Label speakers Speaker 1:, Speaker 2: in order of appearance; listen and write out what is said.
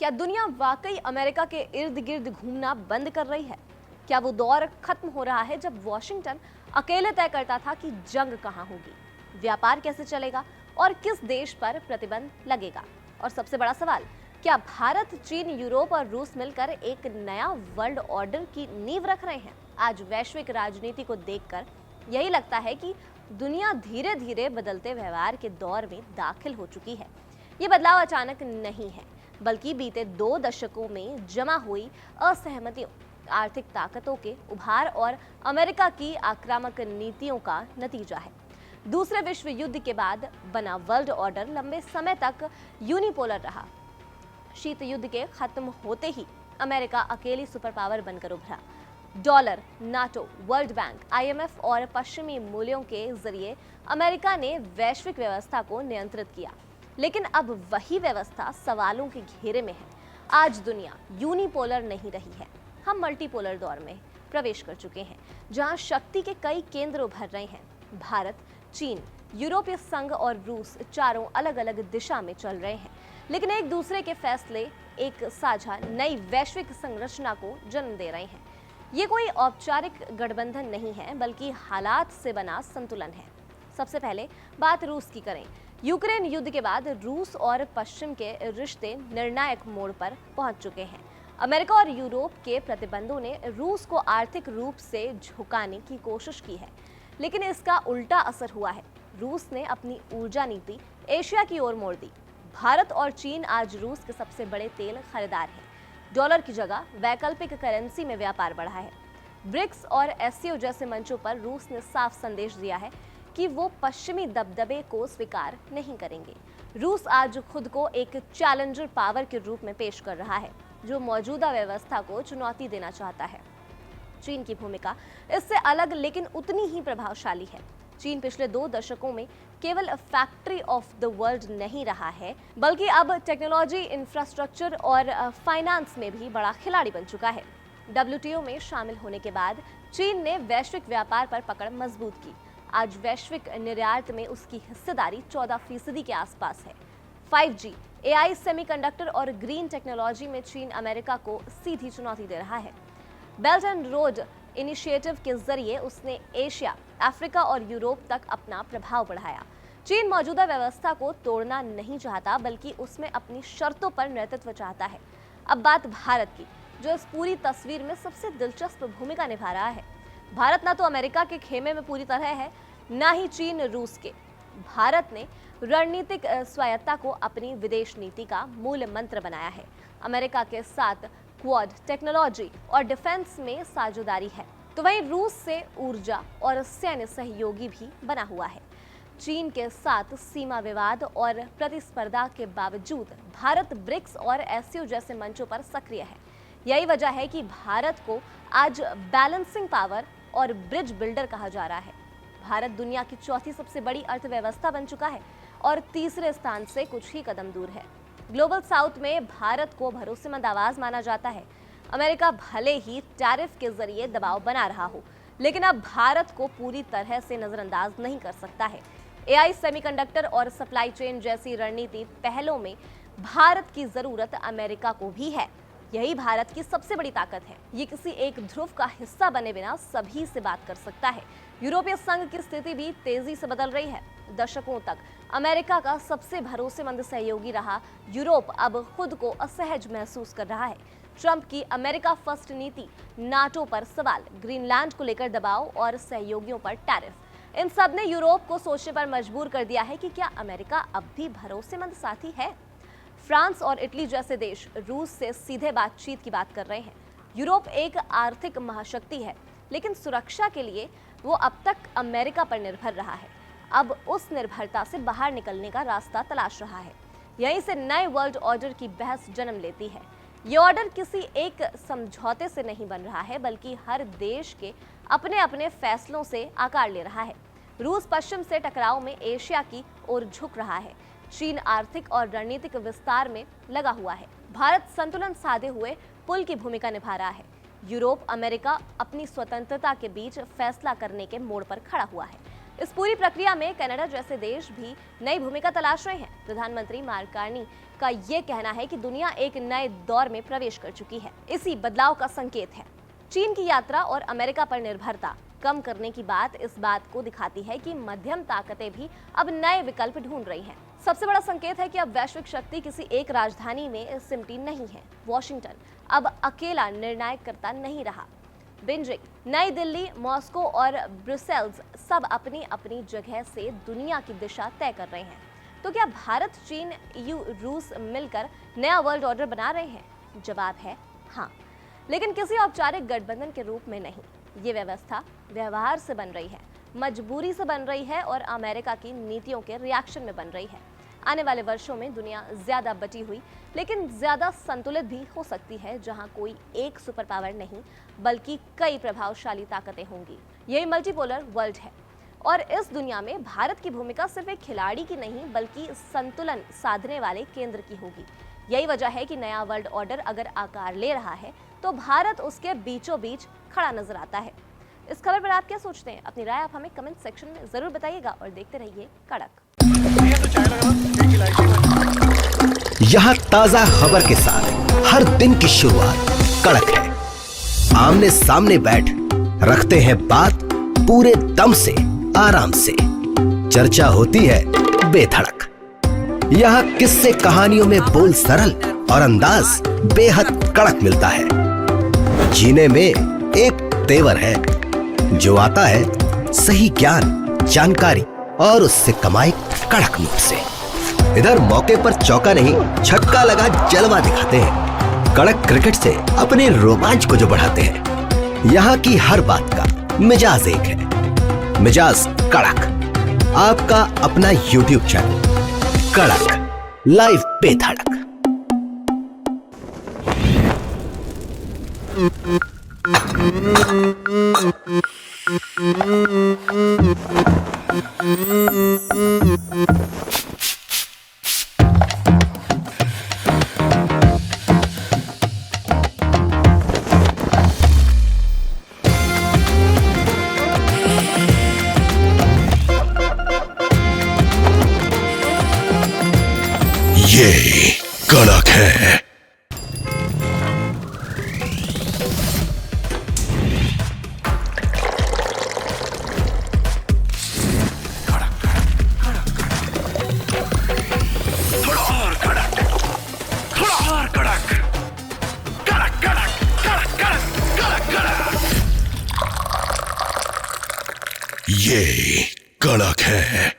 Speaker 1: क्या दुनिया वाकई अमेरिका के इर्द गिर्द घूमना बंद कर रही है? क्या वो दौर खत्म हो रहा है जब वॉशिंगटन अकेले तय करता था कि जंग कहां होगी, व्यापार कैसे चलेगा और किस देश पर प्रतिबंध लगेगा? और सबसे बड़ा सवाल, क्या भारत, चीन, यूरोप और रूस मिलकर एक नया वर्ल्ड ऑर्डर की नींव रख रहे हैं? आज वैश्विक राजनीति को देखकर यही लगता है कि दुनिया धीरे धीरे बदलते व्यवहार के दौर में दाखिल हो चुकी है। ये बदलाव अचानक नहीं है, बल्कि बीते 2 दशकों में जमा हुई असहमतियों, आर्थिक ताकतों के उभार और अमेरिका की आक्रामक नीतियों का नतीजा है। दूसरे विश्व युद्ध के बाद बना वर्ल्ड ऑर्डर लंबे समय तक यूनिपोलर रहा। शीत युद्ध के खत्म होते ही अमेरिका अकेली सुपर पावर बनकर उभरा। Dollar, NATO, world bank, IMF और पश्चिमी मूल्यों के जरिए अमेरिका ने वैश्विक व्यवस्था को नियंत्रित किया। लेकिन अब वही व्यवस्था सवालों के घेरे में है। आज दुनिया यूनिपोलर नहीं रही है, हम मल्टीपोलर दौर में प्रवेश कर चुके हैं, जहां शक्ति के कई केंद्र उभर रहे हैं। भारत, चीन, यूरोपीय संघ और रूस चारों अलग अलग दिशा में चल रहे हैं, लेकिन एक दूसरे के फैसले एक साझा नई वैश्विक संरचना को जन्म दे रहे हैं। ये कोई औपचारिक गठबंधन नहीं है, बल्कि हालात से बना संतुलन है। सबसे पहले बात रूस की करें। यूक्रेन युद्ध के बाद रूस और पश्चिम के रिश्ते निर्णायक मोड़ पर पहुंच चुके हैं। अमेरिका और यूरोप के प्रतिबंधों ने रूस को आर्थिक रूप से झुकाने की कोशिश की है, लेकिन इसका उल्टा असर हुआ है। रूस ने अपनी ऊर्जा नीति एशिया की ओर मोड़ दी। भारत और चीन आज रूस के सबसे बड़े तेल खरीदार हैं। डॉलर की जगह वैकल्पिक करेंसी में व्यापार बढ़ा है। ब्रिक्स और SCO जैसे मंचों पर रूस ने साफ संदेश दिया है कि वो पश्चिमी दबदबे को स्वीकार नहीं करेंगे। रूस आज खुद को एक चैलेंजर पावर के रूप में पेश कर रहा है, जो मौजूदा व्यवस्था को चुनौती देना चाहता है। चीन की भूमिका इससे अलग लेकिन उतनी ही प्रभावशाली है। चीन पिछले 2 दशकों में केवल फैक्ट्री ऑफ द वर्ल्ड नहीं रहा है, बल्कि अब टेक्नोलॉजी, इंफ्रास्ट्रक्चर और फाइनेंस में भी बड़ा खिलाड़ी बन चुका है। WTO में शामिल होने के बाद चीन ने वैश्विक व्यापार पर पकड़ मजबूत की। आज वैश्विक निर्यात में उसकी हिस्सेदारी 14% के आसपास है। 5G, AI, सेमीकंडक्टर और ग्रीन टेक्नोलॉजी में चीन अमेरिका को सीधी चुनौती दे रहा है। बेल्ट एंड रोड इनिशिएटिव के जरिए उसने एशिया, अफ्रीका और यूरोप तक अपना प्रभाव बढ़ाया। चीन मौजूदा व्यवस्था को तोड़ना नहीं चाहता, बल्कि उसमें अपनी शर्तों पर नेतृत्व चाहता है। अब बात भारत की, जो इस पूरी तस्वीर में सबसे दिलचस्प भूमिका निभा रहा है। भारत ना तो अमेरिका के खेमे में पूरी तरह है, ना ही चीन रूस के। भारत ने रणनीतिक स्वायत्ता को अपनी विदेश नीति का मूल मंत्र बनाया है। अमेरिका के साथ क्वाड, टेक्नोलॉजी और डिफेंस में साझेदारी है, तो वहीं रूस से ऊर्जा और सैन्य सहयोगी भी बना हुआ है। चीन के साथ सीमा विवाद और प्रतिस्पर्धा के बावजूद भारत ब्रिक्स और SCO जैसे मंचों पर सक्रिय है। यही वजह है कि भारत को आज बैलेंसिंग पावर और ब्रिज बिल्डर कहा जा रहा है। भारत दुनिया की चौथी सबसे बड़ी अर्थव्यवस्था बन चुका है और तीसरे स्थान से कुछ ही कदम दूर है। ग्लोबल साउथ में भारत को भरोसेमंद आवाज माना जाता है। अमेरिका भले ही टैरिफ के जरिए दबाव बना रहा हो, लेकिन अब भारत को पूरी तरह से नजरअंदाज नहीं कर सकता है। AI, सेमीकंडक्टर और सप्लाई चेन जैसी रणनीति पहलों में भारत की जरूरत अमेरिका को भी है। यही भारत की सबसे बड़ी ताकत है। ये किसी एक ध्रुव का हिस्सा बने बिना सभी से बात कर सकता है। यूरोपीय संघ की स्थिति भी तेजी से बदल रही है। दशकों तक अमेरिका का सबसे भरोसेमंद सहयोगी रहा यूरोप अब खुद को असहज महसूस कर रहा है। ट्रंप की अमेरिका फर्स्ट नीति, नाटो पर सवाल, ग्रीनलैंड को लेकर दबाव और सहयोगियों पर टैरिफ, इन सब ने यूरोप को सोचने पर मजबूर कर दिया है कि क्या अमेरिका अब भी भरोसेमंद साथी है। फ्रांस और इटली जैसे देश रूस से सीधे बातचीत की बात कर रहे हैं। यूरोप एक आर्थिक महाशक्ति है, लेकिन सुरक्षा के लिए वो अब तक अमेरिका पर निर्भर रहा है। अब उस निर्भरता से बाहर निकलने का रास्ता तलाश रहा है। यहीं से नए वर्ल्ड ऑर्डर की बहस जन्म लेती है। ये ऑर्डर किसी एक समझौते से नहीं बन रहा है, बल्कि हर देश के अपने अपने फैसलों से आकार ले रहा है। रूस पश्चिम से टकराव में एशिया की ओर झुक रहा है। चीन आर्थिक और रणनीतिक विस्तार में लगा हुआ है। भारत संतुलन साधे हुए पुल की भूमिका निभा रहा है। यूरोप, अमेरिका अपनी स्वतंत्रता के बीच फैसला करने के मोड़ पर खड़ा हुआ है। इस पूरी प्रक्रिया में कनाडा जैसे देश भी नई भूमिका तलाश रहे हैं। प्रधानमंत्री मार्क कार्नी का ये कहना है कि दुनिया एक नए दौर में प्रवेश कर चुकी है। इसी बदलाव का संकेत है। चीन की यात्रा और अमेरिका पर निर्भरता कम करने की बात इस बात को दिखाती है कि मध्यम ताकतें भी अब नए विकल्प ढूंढ रही हैं। सबसे बड़ा संकेत है कि अब वैश्विक शक्ति किसी एक राजधानी में सिमटी नहीं है। वॉशिंगटन अब अकेला निर्णायकर्ता नहीं रहा। बीजिंग, नई दिल्ली, मॉस्को और ब्रुसेल्स सब अपनी अपनी जगह से दुनिया की दिशा तय कर रहे हैं। तो क्या भारत, चीन, EU, रूस मिलकर नया वर्ल्ड ऑर्डर बना रहे हैं? जवाब है हाँ, लेकिन किसी औपचारिक गठबंधन के रूप में नहीं। ये व्यवस्था व्यवहार से बन रही है, मजबूरी से बन रही है और अमेरिका की नीतियों के रिएक्शन में बन रही है। आने वाले वर्षों में दुनिया ज्यादा बटी हुई लेकिन ज्यादा संतुलित भी हो सकती है, जहां कोई एक सुपर पावर नहीं बल्कि कई प्रभावशाली ताकतें होंगी। यही मल्टीपोलर वर्ल्ड है और इस दुनिया में भारत की भूमिका सिर्फ एक खिलाड़ी की नहीं बल्कि संतुलन साधने वाले केंद्र की होगी। यही वजह है कि नया वर्ल्ड ऑर्डर अगर आकार ले रहा है तो भारत उसके बीचों बीच खड़ा नजर आता है। इस खबर पर आप क्या सोचते हैं? अपनी राय आप हमें कमेंट सेक्शन में जरूर बताइएगा और देखते रहिए कड़क।
Speaker 2: यहाँ ताजा खबर के साथ हर दिन की शुरुआत कड़क है। आमने सामने बैठ रखते हैं बात पूरे दम से, आराम से। चर्चा होती है बेधड़क। यहाँ किस्से कहानियों में बोल सरल और अंदाज बेहद कड़क मिलता है। जीने में एक तेवर है जो आता है सही ज्ञान, जानकारी और उससे कमाई कड़क नोट से। इधर मौके पर चौका नहीं छक्का लगा जलवा दिखाते हैं। कड़क क्रिकेट से अपने रोमांच को जो बढ़ाते हैं। यहाँ की हर बात का मिजाज एक है, मिजाज कड़क। आपका अपना YouTube चैनल कड़क लाइव बेधड़क।
Speaker 3: ये कड़क है। ये कड़क है।